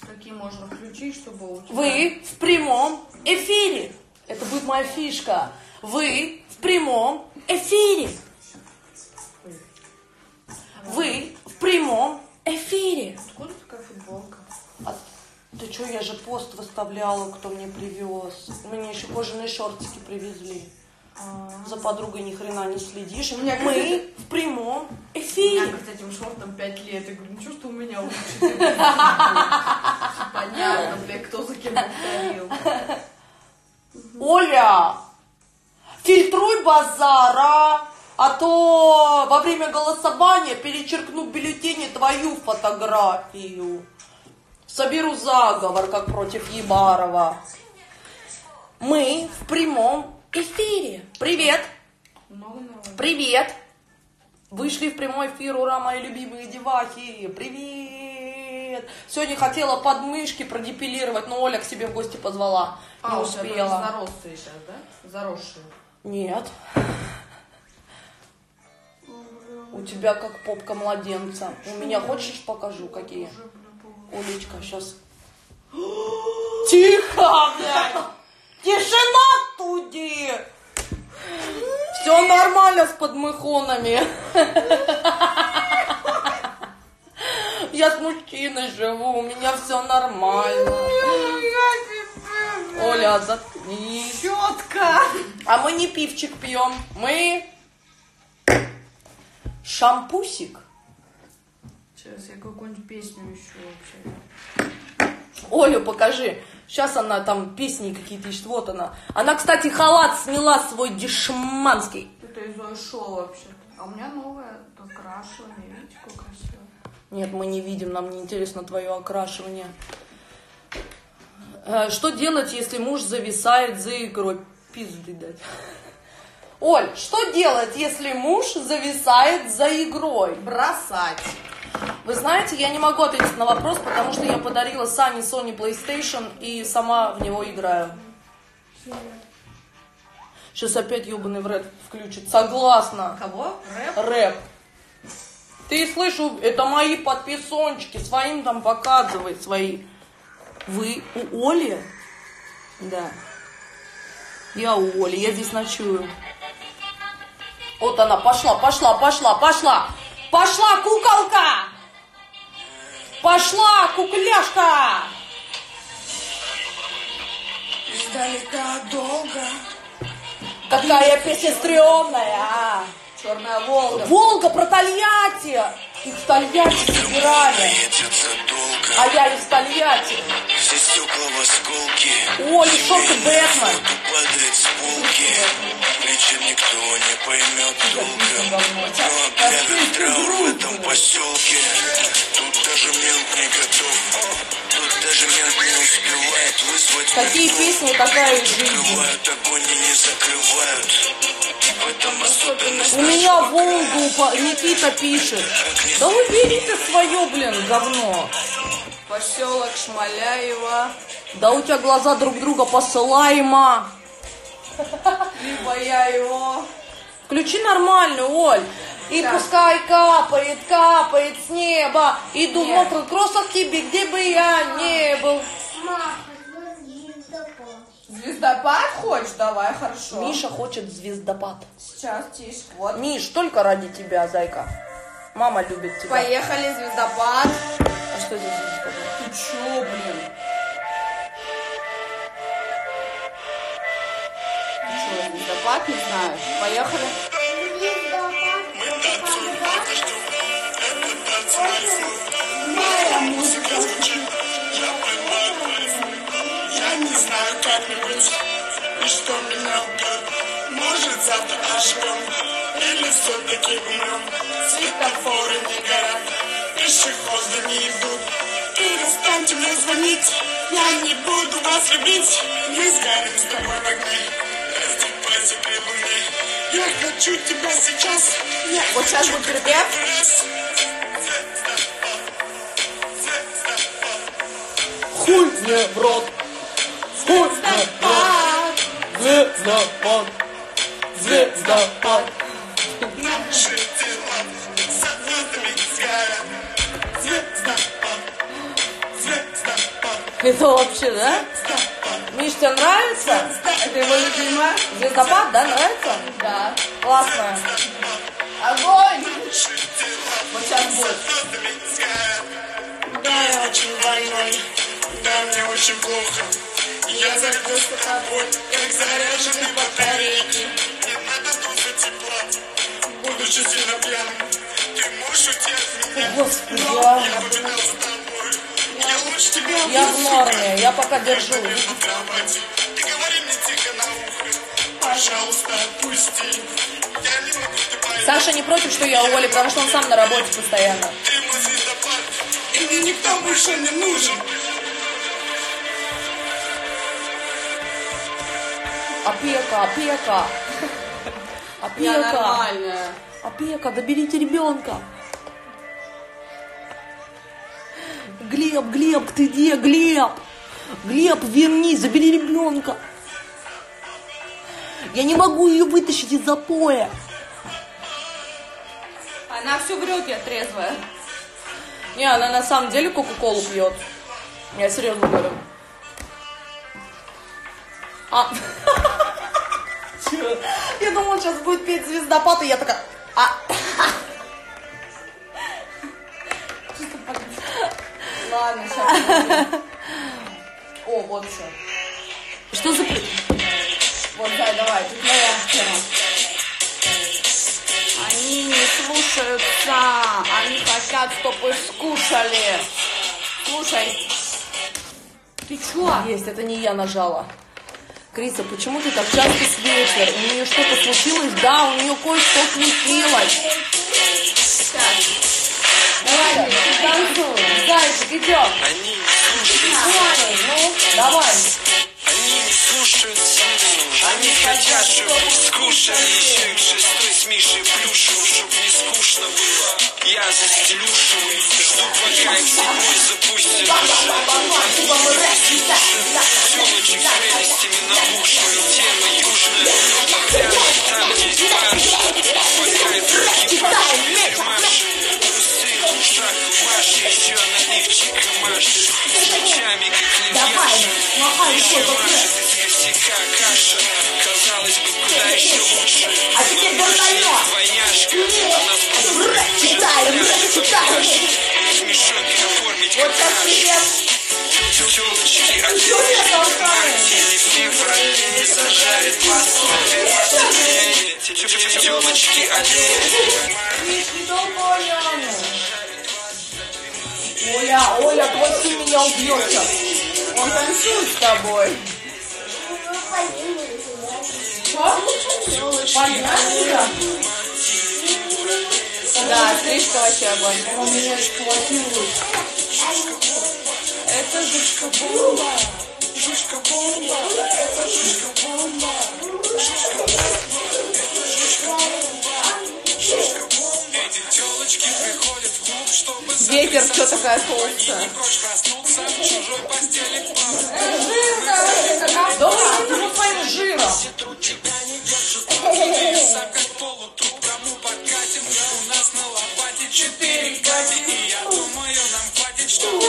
Какие можно включить, чтобы у тебя... Вы в прямом эфире. Это будет моя фишка. Вы в прямом эфире. Вы в прямом эфире. Откуда такая футболка? Ты что, я же пост выставляла, кто мне привез. Мне еще кожаные шортики привезли. За подругой ни хрена не следишь. Мы в прямом эфире. У меня, кстати, этим шортом 5 лет. Я говорю, ничего, что у меня лучше. Понятно, блядь, кто за кем повторил. Оля, фильтруй базара, а то во время голосования перечеркну в бюллетене твою фотографию. Соберу заговор, как против Ебарова. Мы в прямом эфире. Привет. Привет. Вышли в прямой эфир, ура, мои любимые девахи. Привет. Сегодня хотела подмышки продепилировать, но Оля к себе в гости позвала. Не успела. Заросшие сейчас, да? Заросшие. Нет. У тебя как попка младенца. У меня хочешь покажу, какие? Олечка, сейчас. Тихо, блядь! Тишина туди! Все нормально с подмыхонами. Я с мужчиной живу, у меня все нормально. Оля, заткнись. Четко. А мы не пивчик пьем, мы шампусик. Сейчас я какую-нибудь песню ищу вообще. Олю покажи. Сейчас она там песни какие-то ищет. Вот она. Она, кстати, халат сняла свой дешманский. Это из Зои Шоу вообще. А у меня новое окрашивание. Видите, как красиво. Нет, мы не видим, нам не интересно твое окрашивание. Что делать, если муж зависает за игрой? Пизды дать. Оль, что делать, если муж зависает за игрой? Бросать. Вы знаете, я не могу ответить на вопрос, потому что я подарила Сане Sony PlayStation и сама в него играю. Сейчас опять ебаный в рэп включит. Согласна. Кого? Рэп? Рэп. Ты слышу, это мои подписончики. Своим там показывай свои. Вы у Оли? Да. Я у Оли, я здесь ночую. Вот она, пошла. Пошла, куколка! Пошла, кукляшка! Издалека долго. Какая песня стрёмная, а! Черная Волга. Волга про Тольятти! Их в Тольятти собирали. А я из Тольятти. Все стекла в осколки. Оли, шорты Бэтмен. Падает с полки. Вечер никто не поймет толком. Но объявят траур в этом поселке. Тут даже мент не готов. Тут даже мент не успевает вызвать. Какие песни, такая жизнь. Закрывают огонь и не закрывают. В этом особенность. У меня Волгу Никита пишет. Да уберите свое, блин, говно. Поселок Шмаляева. Да у тебя глаза друг друга посылаемо. Либо я его. Включи нормальную, Оль. И Да. пускай капает с неба. Иду в мокрых кроссах к тебе, где бы я не был. Звездопад хочешь? Давай, хорошо. Миша хочет звездопад. Сейчас, тише. Вот. Миш, только ради тебя, зайка. Мама любит тебя. Поехали, звездопад. А что здесь звездопад? Ты чё, блин? Ты чё, звездопад? Не знаю. Поехали. Моя музыка звучит. Я прибавлюсь. Я не знаю, как мне быть. И что меня убьет. Может, завтра оживем. Или все-таки умрем. Светофоры не горят. Пешеходы не идут. Перестаньте мне звонить. Я не буду вас любить. Мы сгорим с тобой в огне. Раздевайся при луне. Я хочу тебя сейчас. Я Вот сейчас будет припев. Хуй мне в рот. Хуй мне в рот. Звездопад. Звездопад. Наши тела за звездами сгорят. Звездопад. Звездопад. Это вообще, да? Миш, тебе нравится? Это его любимая? Звездопад, да, нравится? Да. Классно. Огонь! Вот сейчас будет. Да, я очень больной, да, мне очень плохо. Я загрузся тобой, как заряженный батарейки. Не надо дуться тепла, будучи сильно пьяным. Ты можешь уйти от меня? Господи, Я победил с тобой. Я лучше тебя я в норме, я пока держусь. на кровати. Ты говори мне тихо на ухо, пожалуйста, отпусти. Я не могу, ты пойми. Саша не против, что я уволю, потому что он сам на работе постоянно. Ты мой звездопад, и мне никто больше не нужен. Опека, опека. Я Опека. нормальная. Опека, доберите ребенка. Глеб, Глеб, ты где, Глеб? Глеб, вернись, забери ребенка. Я не могу ее вытащить из запоя. Она все врет, я трезвая. Не, она на самом деле кока-колу пьет. Я серьезно говорю. А. Чё? Я думала, сейчас будет петь звездопад, и я такая... Ладно, сейчас. О, вот все. Что за... Вот, Зай, давай, тут моя тема. Они не слушаются, они хотят, чтобы их скушали. Слушай. Ты чё? Есть, это не я нажала. Криса, почему ты так часто с вечера? У нее что-то случилось? Да, у нее кое-что случилось. Давай, танцуем. Зайчик, идем. Они не слушаются, Ну, давай. они не слушаются. Они хотят, чтобы их скушали. Еще их шестой с Мишей Плюшевым, чтоб не скучно было. Я застелюшу, жду, пока их зимой запустят. Телочек с прелестями набухшие, тема южная. Пляж там, где баржа, по кайфу ебашь, маши. Усы в ушах у Маши, еще наливчика Маши. С плечами, как левьяша. Еще Маша, из косяка каша. Казалось бы, куда еще лучше. А теперь вертолет. Двойняшка, она спокойно уже их мешок и оформить Вот как сейчас кашу. тебе... Телочки одеты в марте или в феврале, зажарит посуды. Телочки одеты в марте. Оля, Оля, твой сын меня убьет сейчас. Он танцует с тобой. Понятно? Да, стрижка вообще огонь. Он меня эксплуатирует. Это жучка бомба. Жучка-бомба, это жучка-бомба. Эти телочки приходят в клуб, чтобы Ветер, что такая толстая? прочь проснуться в чужой постели. Да ему своим жиром. Тебя не держит веса, как полутруп. Кому подкатим? У нас на лопате 4 Кати. И я думаю, нам хватит, чтобы...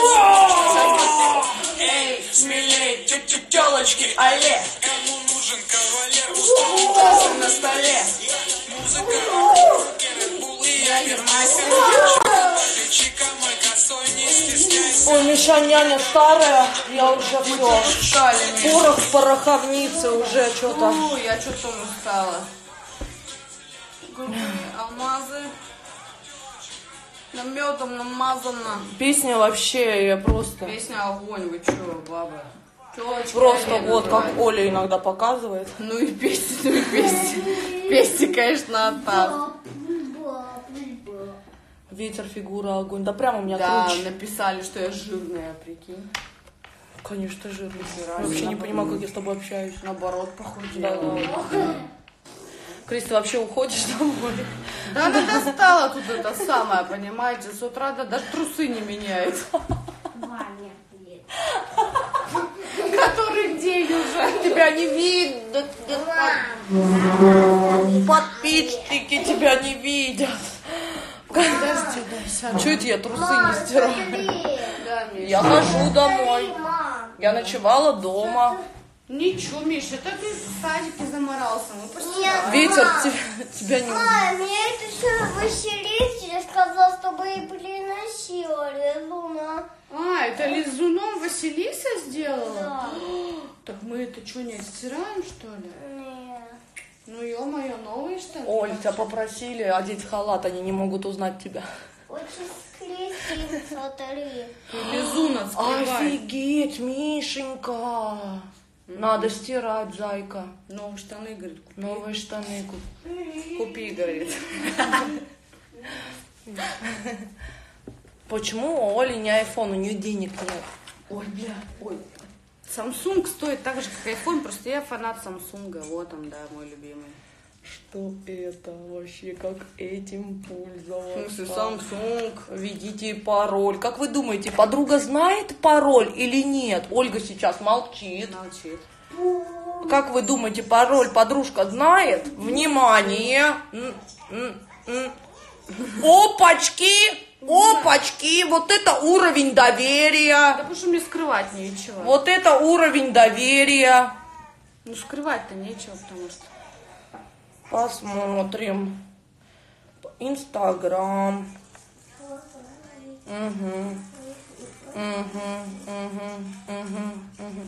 Эй, смелей, телочки, алле. Кому нужен кавалер? Устроим танцы на столе. Музыка, Red-Bull и Аффирмайся. Плечика мой косой, не стесняйся. Ой, Миша, няня старая, я уже все. Устали. Порох в пороховнице уже что-то. Ой, я что-то устала. Алмазы. Медом намазано. Песня вообще, я просто... Песня огонь, вы чё, баба? Тёлочка, Просто Лена, вот, давай. как Оля иногда показывает. Ну и песня, ну и песня. Песня, конечно, оттав. Ветер, фигура, огонь. Да прям у меня Да, круче. написали, что я жирная, прикинь. Конечно, жирный. Хера Я вообще себе. не понимаю, как я с тобой общаюсь. Наоборот, Да похудела. ладно. Крис, ты вообще уходишь домой? Да она достала тут это самое, понимаете? С утра даже трусы не меняет. Который день уже. Тебя не видно. Подписчики тебя не видят. Подожди, дай сяду. Чё это я трусы не стираю? Да, Миша. Я хожу домой. Мам, Я ночевала дома. Ничего, Миша, это ты в садике заморался. Мы постирали. Ветер тебя не... Мне это все Василиса сказал, чтобы и приносила Лизуна. А, это лизуном Василиса сделала? Да. Так мы это что, не отстираем, что ли? Нет. Ну, ё-моё, новые штаны. Оль, тебя попросили одеть халат, они не могут узнать тебя. Очень скрестим, смотри. Лизун отскрывай. Офигеть, Мишенька. Надо стирать, зайка. Новые штаны, говорит, купи. Новые штаны Купи, говорит. Почему у Оли не айфон, у нее денег нет? Ой, бля, ой. Samsung стоит так же, как iPhone, просто я фанат Samsung. Вот он, да, мой любимый. Что это вообще, как этим пользоваться? В смысле, Samsung? Введите пароль. Как вы думаете, подруга знает пароль или нет? Ольга сейчас молчит. Молчит. Как вы думаете, пароль подружка знает? Внимание! Опачки! Опачки! Вот это уровень Да доверия. потому что мне скрывать нечего. Вот это уровень доверия. Ну, скрывать-то нечего, потому что... Посмотрим. Инстаграм.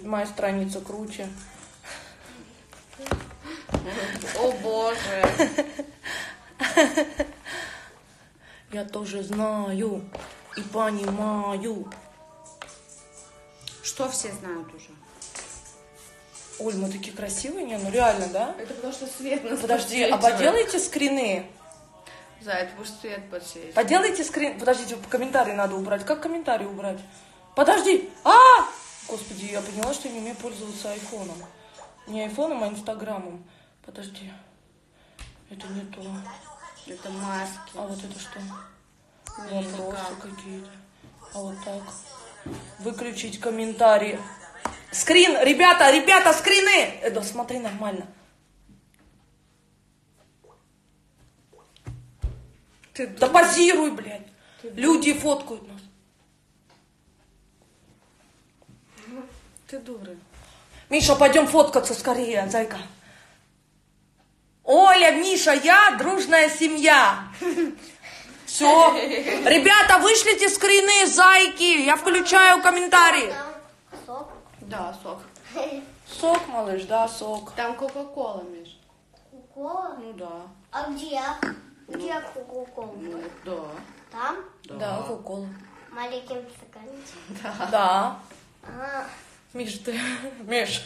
Моя страница круче. О, боже. Я тоже знаю и понимаю. Что все знают уже? Оль, мы такие красивые, не? Ну реально, да? Это потому что свет нас Подожди, а подсвечивает. поделайте скрины? Зай, ты будешь свет подсвечивать. Поделайте скрин. Подождите, комментарии надо убрать. Как комментарии убрать? Подожди! Господи, я поняла, что я не умею пользоваться айфоном. Не айфоном, а инстаграмом. Подожди. Это не то. Это маски. А вот это что? Нет, Вопросы как? какие-то. А вот так. Выключить комментарии. Скрин! Ребята, скрины! Да смотри, нормально. Да позируй, блядь. Люди фоткают нас. Ты дура. Миша, пойдем фоткаться скорее, зайка. Оля, Миша, я, дружная семья. Все. Ребята, вышлите скрины, зайки. Я включаю комментарии. Там сок. Да, сок. Сок, малыш, да, сок. Там Кока-Кола, Миш. Кока-кола? Ну да. А где? Где Кока-кола? Ну да. Там? Да, кока-кола. Маленьким стаканчиком. Да. А, Миш, ты... Миш.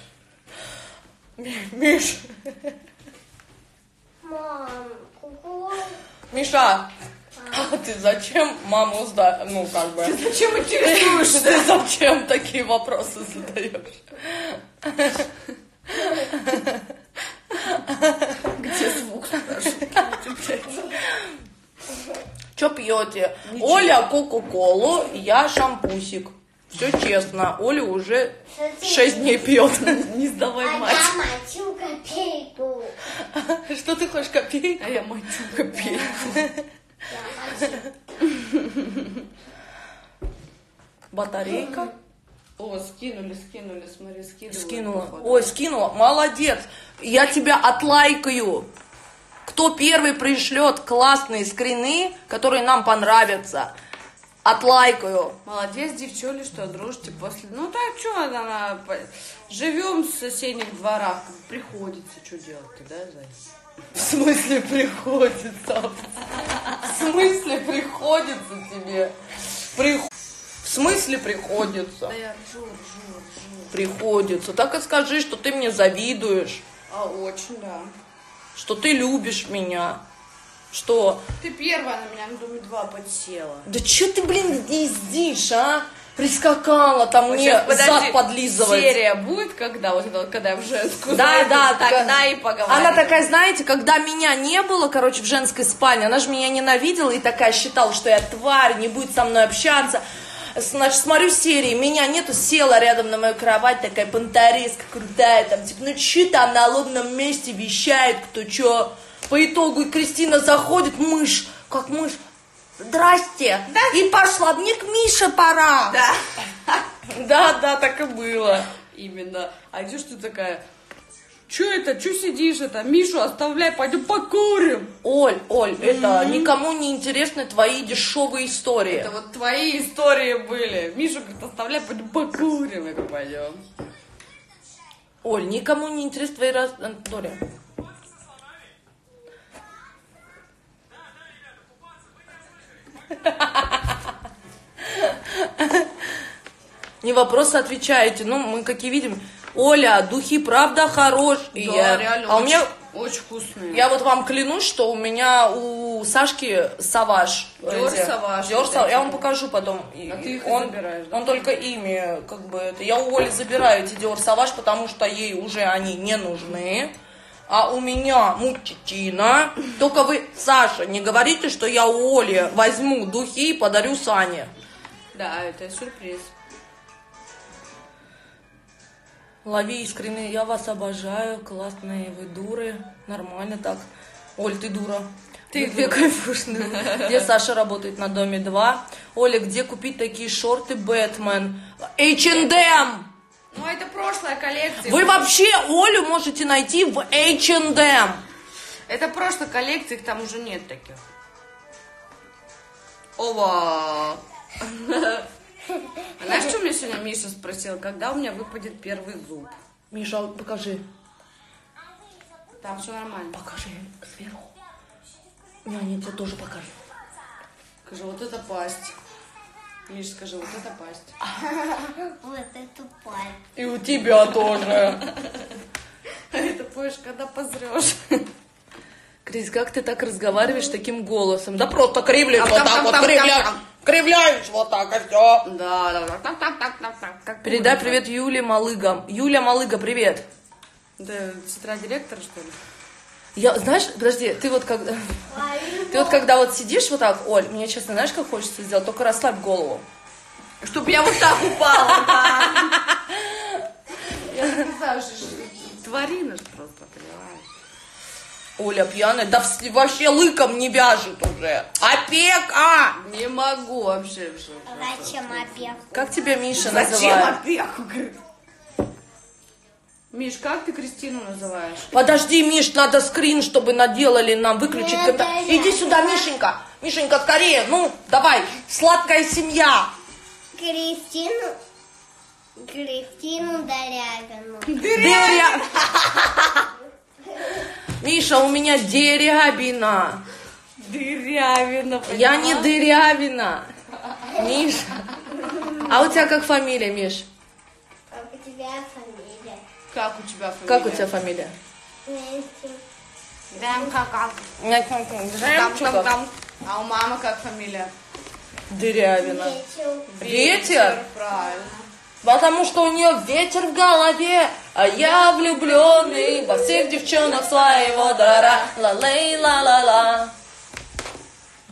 Миш. мам, Кока-кола. Миша, а ты зачем маму сдаешь? Ну, как бы... Зачем интересуешься? Ты зачем такие вопросы задаешь? Где звук? Что пьете? Оля кока-колу, я шампусик. Все честно. Оля уже 6 дней пьет. Не сдавай А мать. я мочу копейку. Что ты хочешь, копейку? А я мочу копейку. Я мочу. Батарейка. О, скинули, смотри, скидывают. Скинула. походу. Ой, скинула. Молодец. Я тебя отлайкаю. Кто первый пришлет классные скрины, которые нам понравятся, отлайкаю. Молодец, девчули, что дружите после... Ну так, что она... Живем в соседних дворах. Приходится, что делать-то, да, Зай? В смысле приходится? В смысле приходится тебе? В смысле приходится? Да я ржу. Приходится. Так и скажи, что ты мне завидуешь, А очень, да. что ты любишь меня. Что? Ты первая на меня на Доме 2 подсела. Да что ты, блин, ездишь, а? Прискакала там мне зад подлизывать. Серия будет когда? Вот это, когда я в женскую. Да, да, тогда и поговорим. Она такая, знаете, когда меня не было, короче, в женской спальне, она же меня ненавидела и такая считала, что я тварь, не будет со мной общаться. Значит, смотрю серии, меня нету, села рядом на мою кровать, такая понтареска крутая, там, типа, ну че там на лобном месте вещает, кто че. По итогу и Кристина заходит, мышь, как мышь. Здрасте. Да. И пошла, мне к Мише пора. Да. Да, так и было. Именно. А где ж ты такая? Че это? Че сидишь это? Мишу оставляй, пойдем покурим. Оль, это никому не интересны твои дешевые истории. Это вот твои истории были. Мишу говорит, оставляй, пойдем покурим. Я говорю, пойдем. Оль, никому не интересны твои истории. Не вопросы отвечаете. Ну, мы как и видим. Оля, духи правда хорошие. Да, реально, у меня... очень вкусные. Я вот вам клянусь, что у меня у Сашки Саваш. Диор Саваш. Я вам покажу потом. А ты их он забираешь, да? Он только ими, как бы, это. Я у Оли забираю эти Диор Саваш, потому что ей уже они не нужны. А у меня мучичина. Только вы, Саша, не говорите, что я у Оли возьму духи и подарю Сане. Да, это сюрприз. Лови искренне, я вас обожаю, классные вы дуры, нормально так. Оль, ты дура. Ты две кайфушные. Где Саша работает на Доме 2? Оля, где купить такие шорты Бэтмен? H&M! Ну, это прошлая коллекция. Вы вообще Олю можете найти в H&M. Это прошлая коллекция, их там уже нет таких. Ова! А знаешь, что меня сегодня Миша спросил? Когда у меня выпадет первый зуб? Миша, покажи. Там все нормально. Покажи сверху. Няня тебе тоже покажу. Скажи, вот это пасть. Миша, скажи, вот это пасть. Вот эту пасть. И у тебя тоже. Это поешь, когда позрешь. Крис, как ты так разговариваешь таким голосом? Да просто кривляешь вот так вот, кривляешь вот так, и все. Да. Так. Передай привет Юле Малыга. Юля Малыга, привет. Это сестра директора, что ли? Я, знаешь, подожди, ты вот когда вот сидишь вот так, Оль, мне честно, знаешь, как хочется сделать? Только расслабь голову. Чтобы я вот так упала, да. Я не знаю, тварина же просто, понимаешь? Оля пьяная, да вообще лыком не вяжет уже. Опека! Не могу вообще. Зачем опеку? Как тебя Миша Зачем называет? опеку? Миш, как ты Кристину называешь? Подожди, Миш, надо скрин, чтобы наделали нам, выключить Нет, это. да, Иди да. сюда, Мишенька. Мишенька, скорее, ну, давай, сладкая семья. Кристину Дорягину. Миша, у меня дерябина. Дырявина, Я не дырявина. Миша. А у тебя как фамилия, Миш? Как у тебя фамилия? Как у тебя фамилия? Как у тебя фамилия? Там. А у мамы как фамилия? Дырявина. Ветер. Ветер? Правильно. Потому что у нее ветер в голове, а я влюбленный во всех девчонок своего двора. Ла-лей-ла-ла-ла.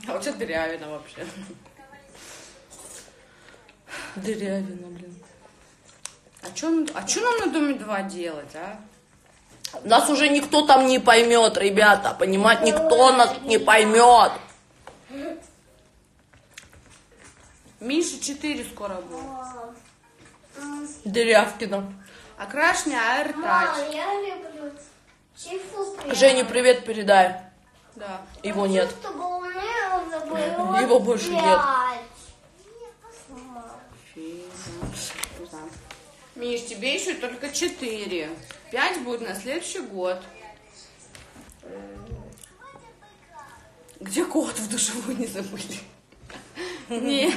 А у тебя дырявина вообще. Дырявина, блин. А что нам на Доме 2 делать, а? Нас уже никто там не поймет, ребята, понимать, никто нас не поймет. Миша 4 скоро будет. Дырявкина. Окрашня Мам, AirTouch. я люблю чифу. Жене привет передай. Да. Его нет. Чтобы у меня уже было Его больше нет. 5. Миш, тебе еще только 4. 5 будет на следующий год. Где кот в душевую не забыли? Нет,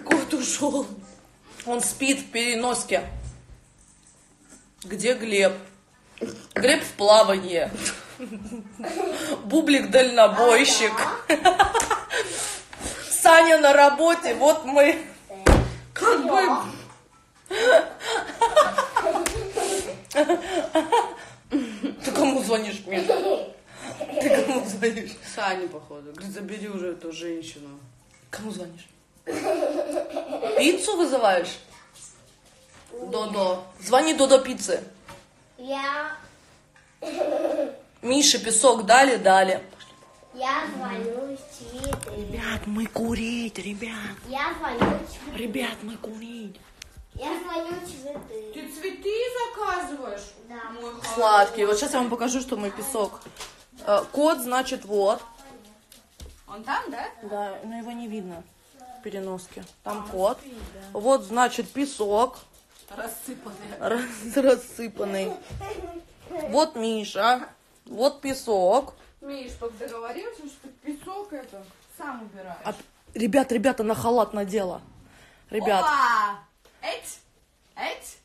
кот ушел. Он спит в переноске. Где Глеб? Глеб в плавании. Бублик дальнобойщик. Саня на работе. Вот мы. Как бы... Ты кому звонишь, Миша? Ты кому звонишь? Сане, походу. Говорит, забери уже эту женщину. Кому звонишь? Пиццу вызываешь? Додо. Звони Додо пиццы. Я Мише песок дали? Дали. звоню цветы. Ребят, мы курить, ребят. Я звоню цветы. Ребят, мы курить. Я звоню цветы. Ты цветы заказываешь? Да. Мой хороший. Сладкий. Вот сейчас я вам покажу, что мой песок. Кот, значит, вот. Он там, да? Да, но его не видно в переноске. Там кот. Вот, значит, песок. Рассыпанный. Рассыпанный. Вот Миша. Вот песок. Миш, только договорился, что песок это сам убираешь. Ребята, на халат надела. Ребят, Опа! Эть?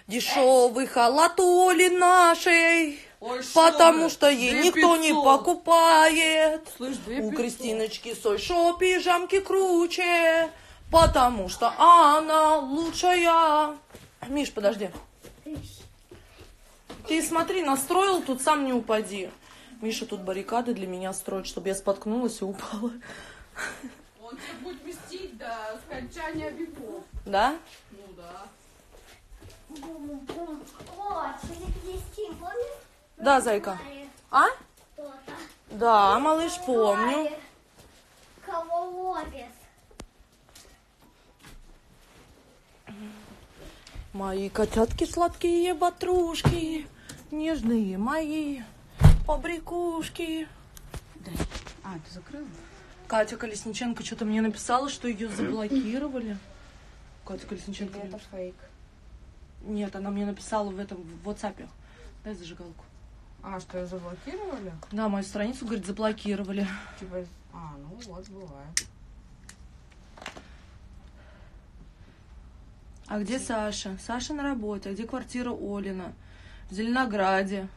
дешевый халат у Оли нашей. Ой, шо Потому вы? что ей 2500. никто не покупает. Слышь, У 2500. Кристиночки Сойшо пижамки круче. Потому что она лучшая. Миш, подожди. Ты смотри, настроил, тут сам не упади. Миша тут баррикады для меня строит, чтобы я споткнулась и упала. Он тебя будет вместить до скончания веков. Да? Ну да. О, Кристин, помнишь? Да, зайка. А? Кто-то. Да, малыш, помню. Кого ловит? Мои котятки сладкие батрушки, нежные мои побрякушки. А, ты закрыла? Катя Колесниченко что-то мне написала, что ее заблокировали. Катя Колесниченко. Это фейк. Нет, она мне написала в этом в WhatsApp. Дай зажигалку. А, что ее заблокировали? Да, мою страницу, говорит, заблокировали. Типа, ну вот, бывает. А где Саша? Саша на работе. А где квартира Олина? В Зеленограде.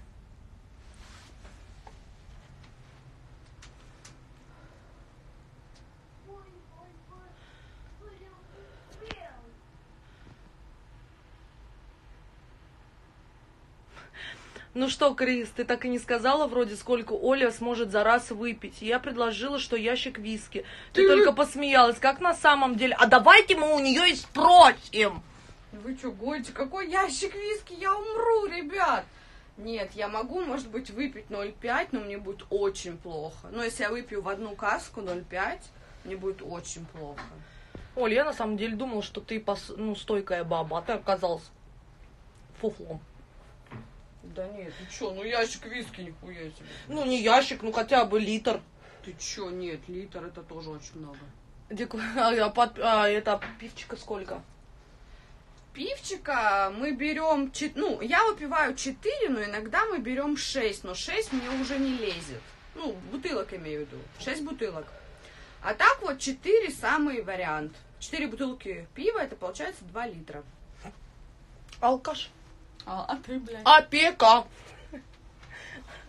Ну что, Крис, ты так и не сказала вроде, сколько Оля сможет за раз выпить. Я предложила, что ящик виски. Ты только посмеялась. Как на самом деле? А давайте мы у нее и спросим. Вы что, гоните? Какой ящик виски? Я умру, ребят. Нет, я могу, может быть, выпить 0,5, но мне будет очень плохо. Но если я выпью в одну каску 0,5, мне будет очень плохо. Оль, я на самом деле думала, что ты стойкая баба, а ты оказалась фуфлом. Да нет, ты чё, ну ящик виски нихуя себе. Ну не ящик, ну хотя бы литр. Ты чё, нет, литр это тоже очень много. Это пивчика сколько? Пивчика мы берем, ну, я выпиваю 4, но иногда мы берем 6, но 6 мне уже не лезет. Ну, бутылок имею в виду, 6 бутылок. А так вот 4 самый вариант. 4 бутылки пива, это получается 2 литра. Алкаш. А ты, блядь. Опека.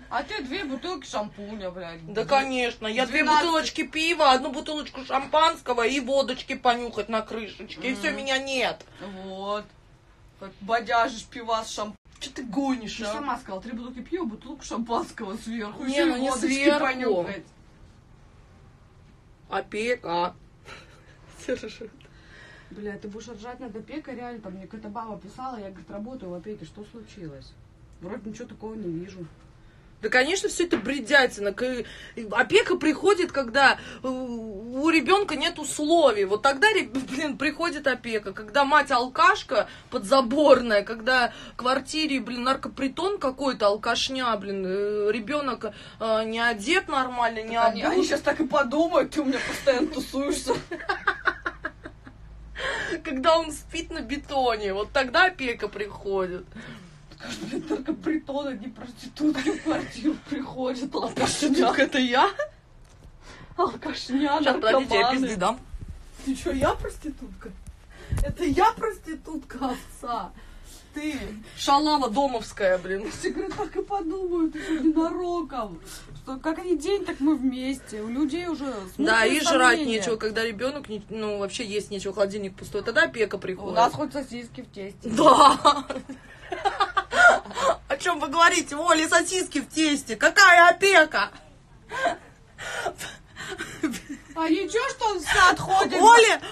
А ты 2 бутылки шампуня, блядь. Да, конечно. Я 2 12. бутылочки пива, 1 бутылочку шампанского и водочки понюхать на крышечке. И все, меня нет. Вот. Как бодяжишь пива с шампунем. Что ты гонишь, Ты а? сама сказала, 3 бутылки пива, бутылку шампанского сверху. Не, Ещё ну и не водочки сверху. понюхать. Опека. Бля, ты будешь ржать над опекой, реально, там мне какая-то баба писала, я, говорит, работаю в опеке, что случилось? Вроде ничего такого не вижу. Да, конечно, все это бредятина. Опека приходит, когда у ребенка нет условий. Вот тогда, блин, приходит опека. Когда мать алкашка подзаборная, когда в квартире, блин, наркопритон какой-то, алкашня, блин, ребенок не одет нормально, не Они обут. сейчас так и подумают, ты у меня постоянно тусуешься. Когда он спит на бетоне, вот тогда опека приходит. Блин, только притон, одни проститутки в квартиру приходят, Проститутка, алкашня. это я? Алкашня, Сейчас, подождите, я наркоманы. пизды дам. Ты что, я проститутка? Это я проститутка овца. Ты. Шалава домовская, блин. Все, говорят, так и подумают, что ненароком. Что как они день, так мы вместе. У людей уже Да, смутные и жрать сомнения. нечего, когда ребенок, ну, вообще есть нечего, холодильник пустой, тогда опека У приходит. нас хоть сосиски в тесте. Да. О чем вы говорите? Оля, сосиски в тесте. Какая опека? А ничего, что он в сад ходит?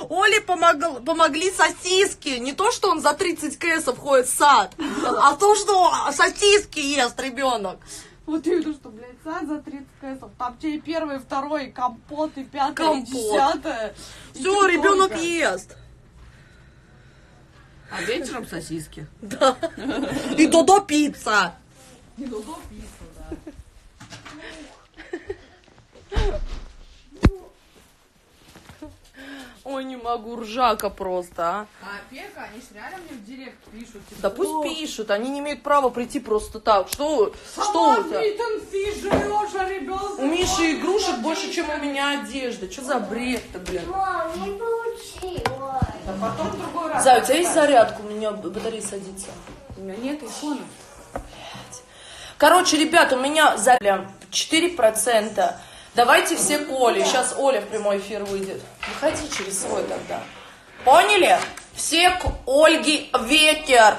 Оле помогли сосиски. Не то, что он за 30 кэсов ходит в сад, а то, что сосиски ест ребенок. Вот именно, что, блядь, сад за 30 кэсов. Там тебе и первый, и второй, и компот, и пятое, и Компот. 10-е. Все, ребенок ест. А вечером сосиски. Да. И Додо пицца. И Додо пицца, да. Ой, не могу, ржака просто, а. А Пека, они ж реально мне в директ пишут. Типа, Да пусть пишут, они не имеют права прийти просто так. Что у тебя? У Миши игрушек больше, чем у меня одежды. Что за бред-то, блин? Мам, не получилось. Да потом в другой раз. Зай, у тебя есть зарядка? У меня батарея садится. У меня нет айфона. Короче, ребят, у меня зарядка 4%. Давайте все к Оле. Сейчас Оля в прямой эфир выйдет. Выходи через свой тогда. Поняли? Все к Ольге ветер.